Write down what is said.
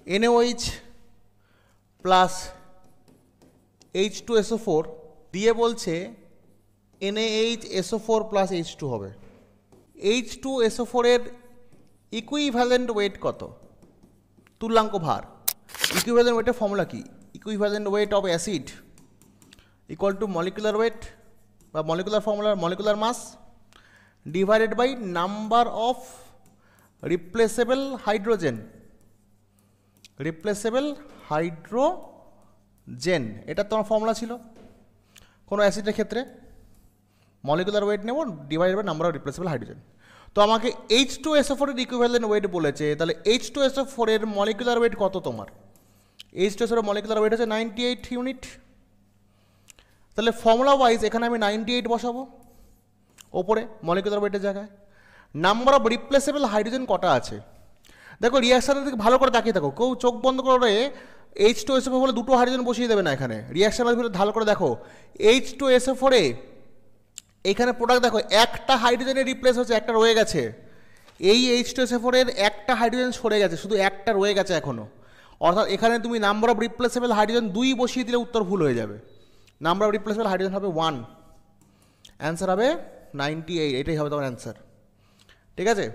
NaOH plus H2SO4 দিয়ে বলছে NaHSO4 plus H2 হবে। H2SO4 এর ইকুইভ্যালেন্ট ওয়েট কত? তুল্যাঙ্ক ভার। ইকুইভ্যালেন্ট ওয়েটের ফর্মুলা কি? Equivalent weight of acid equal to molecular weight বা molecular formula molecular mass divided by number of replaceable hydrogen. Replaceable hydrogen এটা তোমার ফর্মুলা ছিল কোনো অ্যাসিডের ক্ষেত্রে। মলিকুলার ওয়েট নেব divided by number of replaceable hydrogen. তো আমাকে H2SO4 এর ইকুইভ্যালেন্ট ওয়েট বলেছে, তাহলে H2SO4 এর মলিকুলার ওয়েট কত তোমার? H2SO4 এর মলিকুলার ওয়েট হচ্ছে 98 ইউনিট। তাহলে ফর্মুলা ওয়াইজ এখানে আমি 98 বসাবো ওপরে মলিকুলার ওয়েটের জায়গায়। নাম্বার অফ রিপ্লেসেবল হাইড্রোজেন কটা আছে দেখো, রিয়াকশানের দিকে ভালো করে তাকিয়ে থাকো। কেউ চোখ বন্ধ করে H2SO4 বলে দুটো হাইড্রোজেন বসিয়ে দেবে না এখানে। রিয়াকশানের ভিতরে ভালো করে দেখো, H2SO4 এ এইখানে প্রোডাক্ট দেখো একটা হাইড্রোজেনের রিপ্লেস হচ্ছে, একটা রয়ে গেছে। এই H2SO4 এর একটা হাইড্রোজেন সরে গেছে, শুধু একটা রয়ে গেছে এখনও। অর্থাৎ এখানে তুমি নাম্বার অফ রিপ্লেসেবল হাইড্রোজেন 2 বসিয়ে দিলে উত্তর ভুল হয়ে যাবে। নাম্বার অফ রিপ্লেসেবল হাইড্রোজেন হবে 1, অ্যান্সার হবে 98। এটাই হবে তোমার অ্যান্সার। ঠিক আছে।